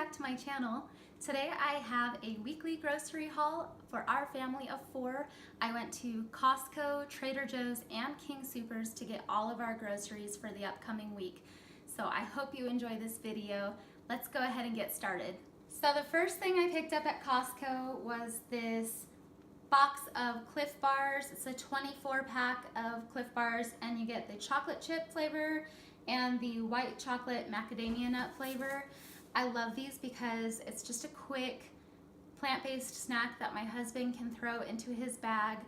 back to my channel. Today I have a weekly grocery haul for our family of 4. I went to Costco, Trader Joe's, and King Soopers to get all of our groceries for the upcoming week. So I hope you enjoy this video. Let's go ahead and get started. So the first thing I picked up at Costco was this box of Cliff Bars. It's a 24 pack of Cliff Bars, and you get the chocolate chip flavor and the white chocolate macadamia nut flavor. I love these because it's just a quick plant-based snack that my husband can throw into his bag.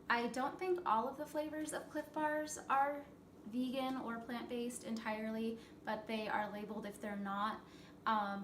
I don't think all of the flavors of Cliff Bars are vegan or plant-based entirely, but they are labeled if they're not.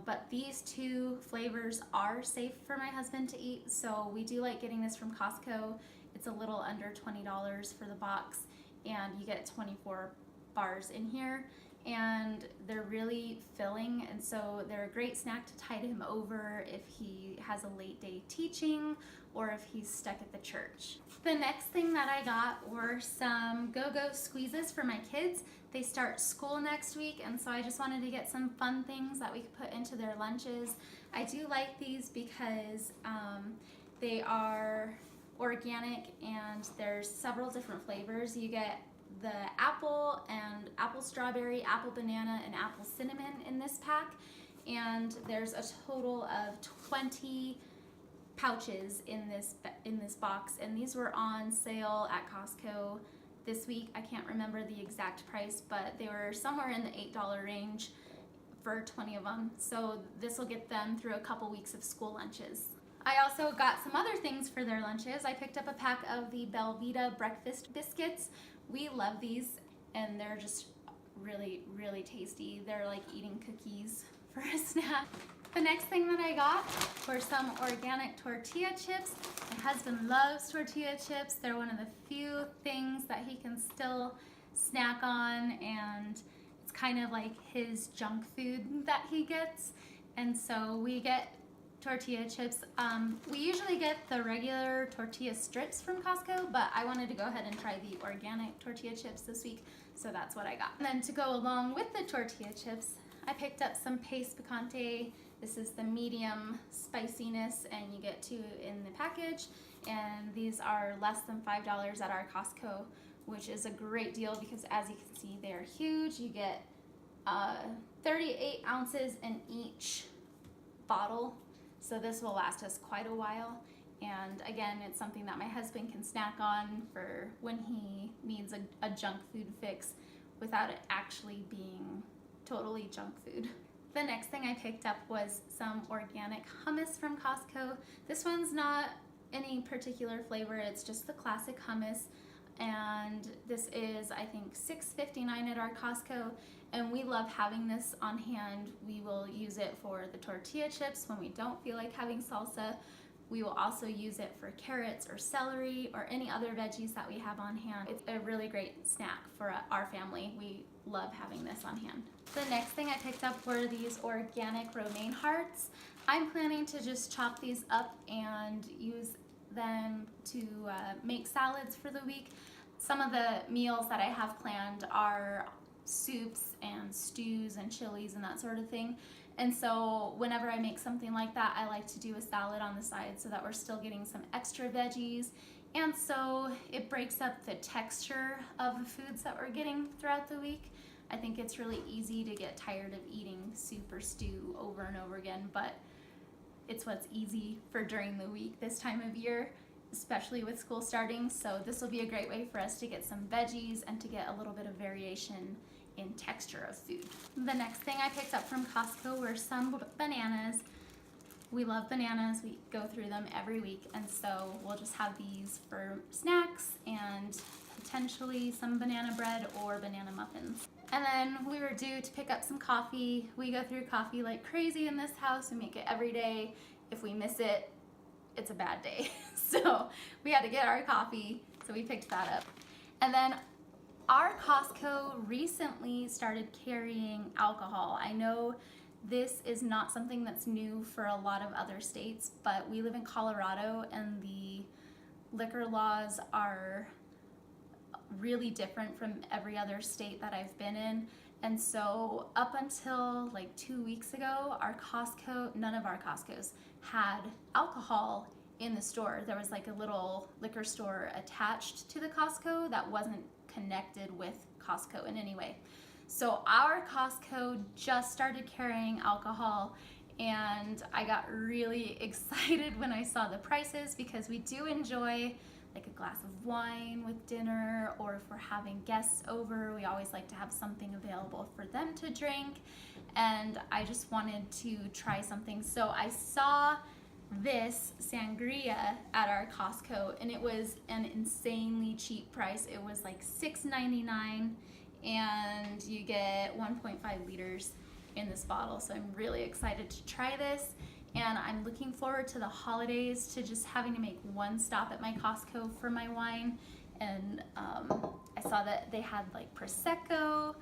But these 2 flavors are safe for my husband to eat, so we do like getting this from Costco. It's a little under $20 for the box, and you get 24 bars in here, and they're really filling, and so they're a great snack to tide him over if he has a late day teaching or if he's stuck at the church. The next thing that I got were some Go-Go squeezes for my kids. They start school next week, and so I just wanted to get some fun things that we could put into their lunches. I do like these because they are organic, and there's several different flavors. You get the apple and apple strawberry, apple banana, and apple cinnamon in this pack, and there's a total of 20 pouches in this box, and these were on sale at Costco this week. I can't remember the exact price, but they were somewhere in the $8 range for 20 of them, so this will get them through a couple weeks of school lunches. I also got some other things for their lunches. I picked up a pack of the Belvita breakfast biscuits. We love these, and they're just really, really tasty. They're like eating cookies for a snack. The next thing that I got were some organic tortilla chips. My husband loves tortilla chips. They're one of the few things that he can still snack on, and it's kind of like his junk food that he gets. And so we get tortilla chips. We usually get the regular tortilla strips from Costco, but I wanted to go ahead and try the organic tortilla chips this week, so that's what I got. And then to go along with the tortilla chips, I picked up some paste picante. This is the medium spiciness, and you get 2 in the package, and these are less than $5 at our Costco, which is a great deal because, as you can see, they're huge. You get 38 ounces in each bottle, so this will last us quite a while. And again, it's something that my husband can snack on for when he needs a junk food fix without it actually being totally junk food. The next thing I picked up was some organic hummus from Costco. This one's not any particular flavor, it's just the classic hummus, and this is, I think, $6.59 at our Costco, and we love having this on hand. We will use it for the tortilla chips when we don't feel like having salsa. We will also use it for carrots or celery or any other veggies that we have on hand. It's a really great snack for our family. We love having this on hand. The next thing I picked up were these organic romaine hearts. I'm planning to just chop these up and use them to make salads for the week. Some of the meals that I have planned are soups and stews and chilies and that sort of thing. And so whenever I make something like that, I like to do a salad on the side so that we're still getting some extra veggies. And so it breaks up the texture of the foods that we're getting throughout the week. I think it's really easy to get tired of eating soup or stew over and over again, but it's what's easy for during the week this time of year, especially with school starting. So this will be a great way for us to get some veggies and to get a little bit of variation in texture of food. The next thing I picked up from Costco were some bananas. We love bananas. We go through them every week, and so we'll just have these for snacks and potentially some banana bread or banana muffins. And then we were due to pick up some coffee. We go through coffee like crazy in this house. We make it every day. If we miss it, it's a bad day. So we had to get our coffee, so we picked that up. And then our Costco recently started carrying alcohol. I know this is not something that's new for a lot of other states, but we live in Colorado, and the liquor laws are really different from every other state that I've been in. And so up until like 2 weeks ago, none of our Costco's had alcohol in the store. There was like a little liquor store attached to the Costco that wasn't connected with Costco in any way. So our Costco just started carrying alcohol, and I got really excited when I saw the prices, because we do enjoy like a glass of wine with dinner, or if we're having guests over, we always like to have something available for them to drink. And I just wanted to try something. So I saw this sangria at our Costco, and it was an insanely cheap price. It was like $6.99, and you get 1.5 liters in this bottle. So I'm really excited to try this. And I'm looking forward to the holidays, to just having to make one stop at my Costco for my wine. And I saw that they had like Prosecco,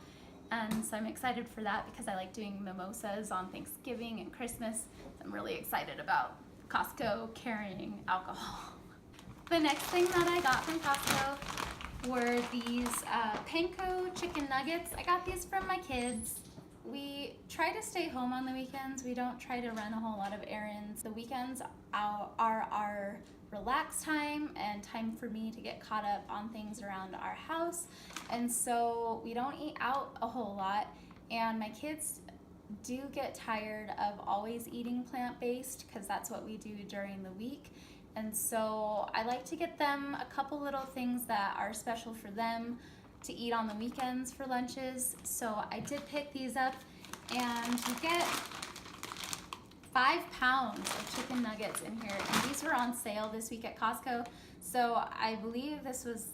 and so I'm excited for that because I like doing mimosas on Thanksgiving and Christmas. I'm really excited about Costco carrying alcohol. The next thing that I got from Costco were these panko chicken nuggets. I got these from my kids. We try to stay home on the weekends. We don't try to run a whole lot of errands. The weekends are our relaxed time and time for me to get caught up on things around our house. And so we don't eat out a whole lot. And my kids do get tired of always eating plant-based, because that's what we do during the week. And so I like to get them a couple little things that are special for them to eat on the weekends for lunches. So I did pick these up, and you get 5 pounds of chicken nuggets in here, and these were on sale this week at Costco. So I believe this was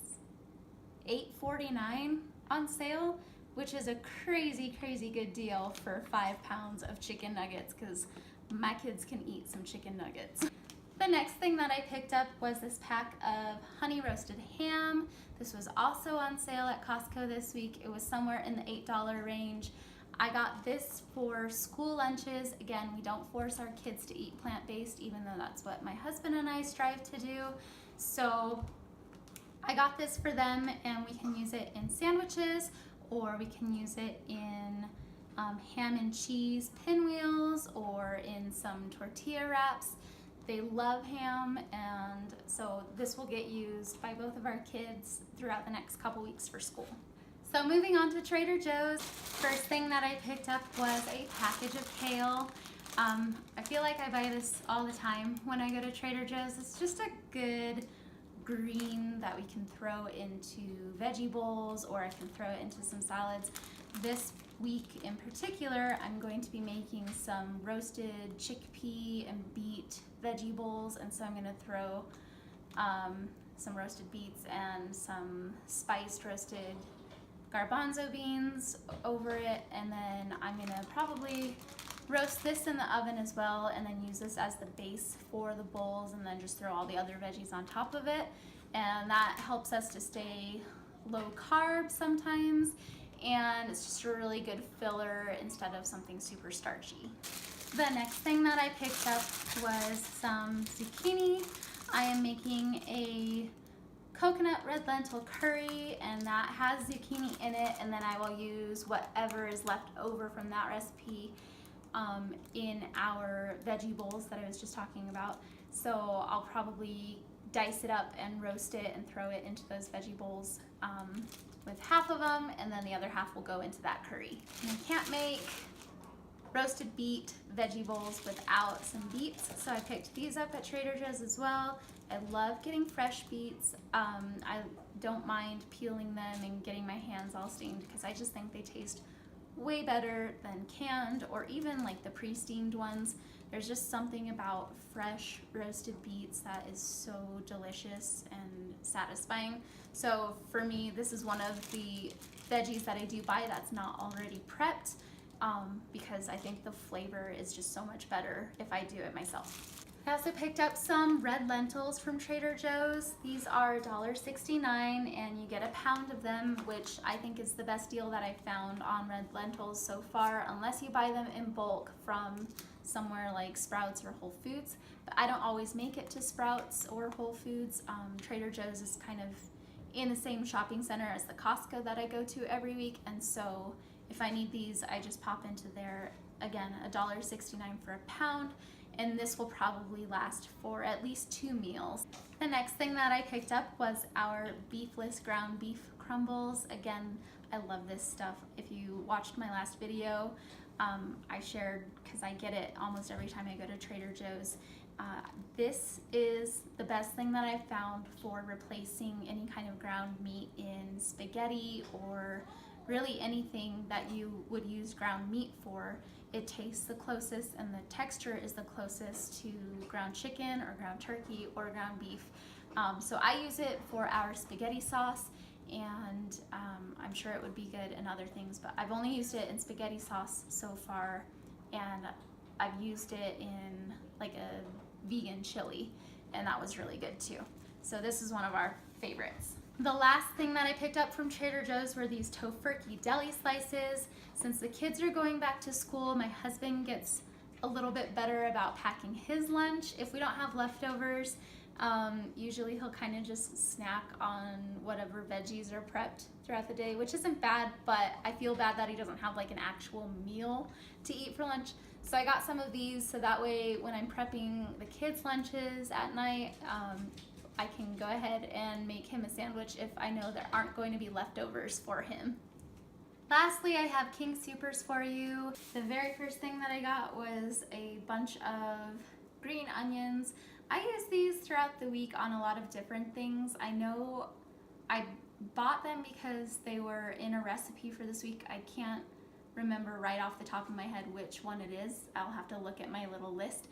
$8.49 on sale, which is a crazy good deal for 5 pounds of chicken nuggets, because my kids can eat some chicken nuggets. The next thing that I picked up was this pack of honey roasted ham. This was also on sale at Costco this week. It was somewhere in the $8 range. I got this for school lunches. Again, we don't force our kids to eat plant-based, even though that's what my husband and I strive to do. So I got this for them, and we can use it in sandwiches, or we can use it in ham and cheese pinwheels, or in some tortilla wraps. They love ham, and so this will get used by both of our kids throughout the next couple weeks for school. So moving on to Trader Joe's, first thing that I picked up was a package of kale. I feel like I buy this all the time when I go to Trader Joe's. It's just a good green that we can throw into veggie bowls, or I can throw it into some salads. This week in particular, I'm going to be making some roasted chickpea and beet veggie bowls, and so I'm going to throw some roasted beets and some spiced roasted garbanzo beans over it, and then I'm going to probably roast this in the oven as well, and then use this as the base for the bowls, and then just throw all the other veggies on top of it. And that helps us to stay low carb sometimes, and it's just a really good filler instead of something super starchy. The next thing that I picked up was some zucchini. I am making a coconut red lentil curry, and that has zucchini in it, and then I will use whatever is left over from that recipe in our veggie bowls that I was just talking about. So I'll probably dice it up and roast it and throw it into those veggie bowls with half of them, and then the other half will go into that curry. And I can't make roasted beet veggie bowls without some beets, so I picked these up at Trader Joe's as well. I love getting fresh beets. I don't mind peeling them and getting my hands all stained, because I just think they taste way better than canned, or even like the pre-steamed ones. There's just something about fresh roasted beets that is so delicious and satisfying. So for me, this is one of the veggies that I do buy that's not already prepped, because I think the flavor is just so much better if I do it myself. I also picked up some red lentils from Trader Joe's. These are $1.69, and you get a pound of them, which I think is the best deal that I've found on red lentils so far, unless you buy them in bulk from somewhere like Sprouts or Whole Foods. But I don't always make it to Sprouts or Whole Foods. Trader Joe's is kind of in the same shopping center as the Costco that I go to every week, and so if I need these, I just pop into there. Again, $1.69 for a pound, and this will probably last for at least 2 meals. The next thing that I picked up was our beefless ground beef crumbles. Again, I love this stuff. If you watched my last video, I shared, because I get it almost every time I go to Trader Joe's. This is the best thing that I've found for replacing any kind of ground meat in spaghetti or really anything that you would use ground meat for. It tastes the closest and the texture is the closest to ground chicken or ground turkey or ground beef. So I use it for our spaghetti sauce, and I'm sure it would be good in other things, but I've only used it in spaghetti sauce so far, and I've used it in like a vegan chili, and that was really good too. So this is one of our favorites. The last thing that I picked up from Trader Joe's were these tofurkey deli slices. Since the kids are going back to school, my husband gets a little bit better about packing his lunch. If we don't have leftovers, usually he'll kind of just snack on whatever veggies are prepped throughout the day, which isn't bad, but I feel bad that he doesn't have like an actual meal to eat for lunch. So I got some of these so that way when I'm prepping the kids' lunches at night, I can go ahead and make him a sandwich if I know there aren't going to be leftovers for him. Lastly, I have King Soopers for you. The very first thing that I got was a bunch of green onions. I use these throughout the week on a lot of different things. I know I bought them because they were in a recipe for this week. I can't remember right off the top of my head which one it is. I'll have to look at my little list.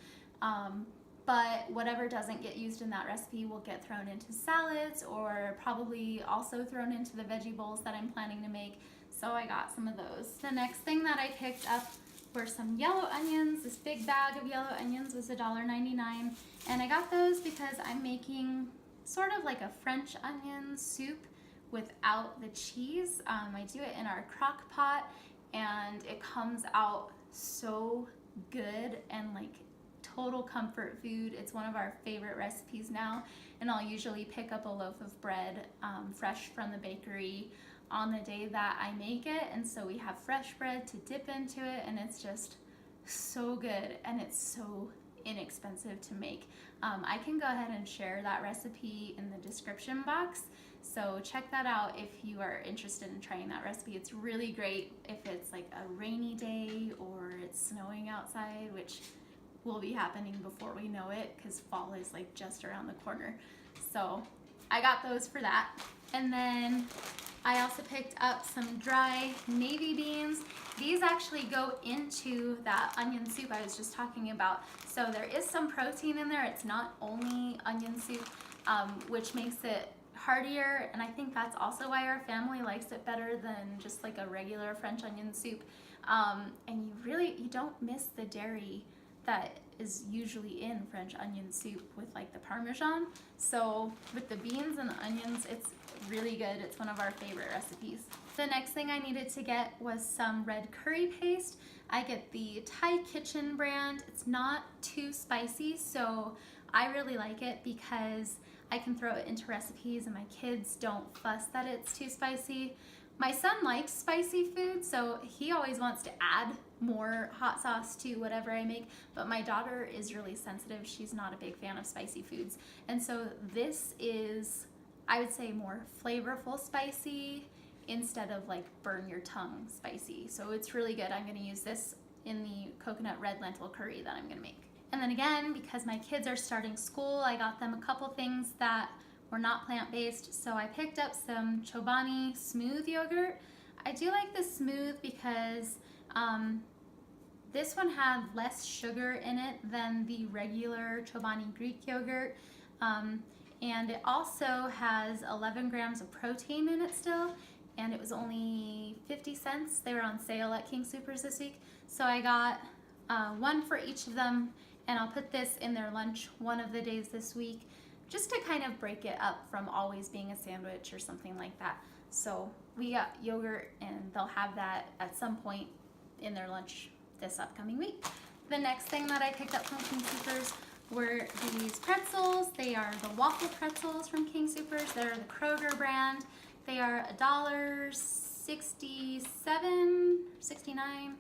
But whatever doesn't get used in that recipe will get thrown into salads or probably also thrown into the veggie bowls that I'm planning to make. So I got some of those. The next thing that I picked up were some yellow onions. This big bag of yellow onions was $1.99. And I got those because I'm making sort of like a French onion soup without the cheese. I do it in our crock pot and it comes out so good and like total comfort food. It's one of our favorite recipes now, and I'll usually pick up a loaf of bread fresh from the bakery on the day that I make it, and so we have fresh bread to dip into it, and it's just so good and it's so inexpensive to make. I can go ahead and share that recipe in the description box, so check that out if you are interested in trying that recipe. It's really great if it's like a rainy day or it's snowing outside, which will be happening before we know it because fall is like just around the corner. So I got those for that. And then I also picked up some dry navy beans. These actually go into that onion soup I was just talking about. So there is some protein in there. It's not only onion soup, which makes it heartier, and I think that's also why our family likes it better than just like a regular French onion soup. And you don't miss the dairy that is usually in French onion soup with like the Parmesan. So with the beans and the onions, it's really good. It's one of our favorite recipes. The next thing I needed to get was some red curry paste. I get the Thai Kitchen brand. It's not too spicy, so I really like it because I can throw it into recipes and my kids don't fuss that it's too spicy. My son likes spicy food, so he always wants to add more hot sauce to whatever I make, but my daughter is really sensitive. She's not a big fan of spicy foods. And so this is, I would say, more flavorful spicy instead of like burn your tongue spicy. So it's really good. I'm gonna use this in the coconut red lentil curry that I'm gonna make. And then again, because my kids are starting school, I got them a couple things that were not plant-based. So I picked up some Chobani smooth yogurt. I do like the smooth because this one had less sugar in it than the regular Chobani Greek yogurt. And it also has 11 grams of protein in it still, and it was only 50 cents. They were on sale at King Soopers this week. So I got one for each of them, and I'll put this in their lunch one of the days this week, just to kind of break it up from always being a sandwich or something like that. So we got yogurt, and they'll have that at some point in their lunch this upcoming week. The next thing that I picked up from King Soopers were these pretzels. They are the waffle pretzels from King Soopers. They're the Kroger brand. They are $1.60, $67, $69,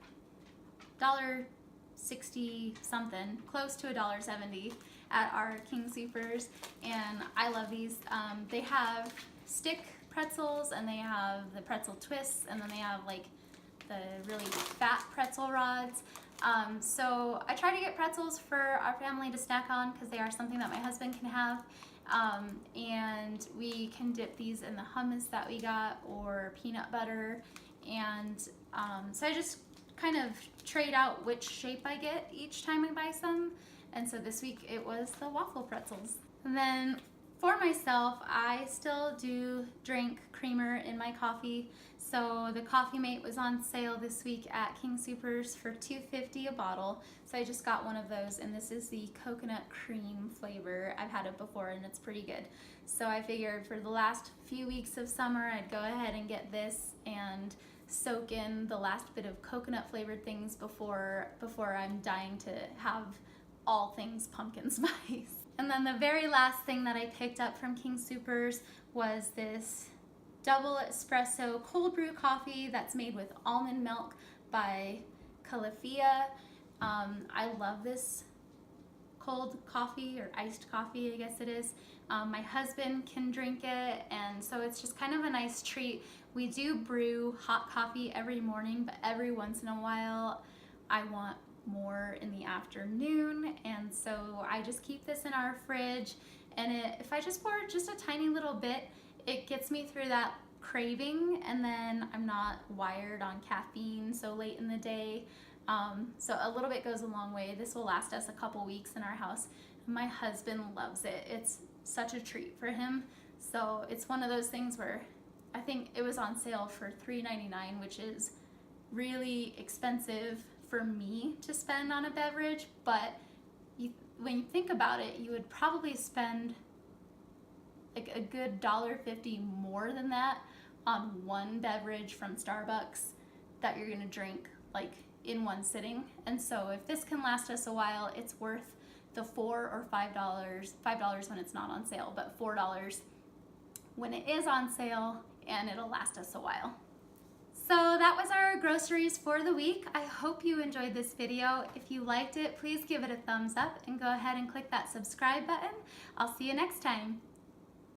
$60 something, close to $1.70 at our King Soopers, and I love these. They have stick pretzels, and they have the pretzel twists, and then they have like the really fat pretzel rods. So I try to get pretzels for our family to snack on because they are something that my husband can have. And we can dip these in the hummus that we got or peanut butter. And so I just kind of trade out which shape I get each time I buy some. And so this week it was the waffle pretzels. And then for myself, I still do drink creamer in my coffee. So the Coffee Mate was on sale this week at King Soopers for $2.50 a bottle. So I just got one of those, and this is the coconut cream flavor. I've had it before and it's pretty good. So I figured for the last few weeks of summer, I'd go ahead and get this and soak in the last bit of coconut flavored things before I'm dying to have all things pumpkin spice. And then the very last thing that I picked up from King Soopers was this double espresso cold brew coffee that's made with almond milk by Califia. I love this cold coffee, or iced coffee I guess it is. My husband can drink it, and so it's just kind of a nice treat. We do brew hot coffee every morning, but every once in a while I want more in the afternoon, and so I just keep this in our fridge, and if I just pour just a tiny little bit, it gets me through that craving, and then I'm not wired on caffeine so late in the day. So a little bit goes a long way. This will last us a couple weeks in our house. My husband loves it. It's such a treat for him. So it's one of those things where I think it was on sale for $3.99, which is really expensive for me to spend on a beverage, but when you think about it, you would probably spend like a good $1.50 more than that on one beverage from Starbucks that you're gonna drink like in one sitting. And so if this can last us a while, it's worth the $4 or $5 when it's not on sale, but $4 when it is on sale, and it'll last us a while. So that was our groceries for the week. I hope you enjoyed this video. If you liked it, please give it a thumbs up and go ahead and click that subscribe button. I'll see you next time.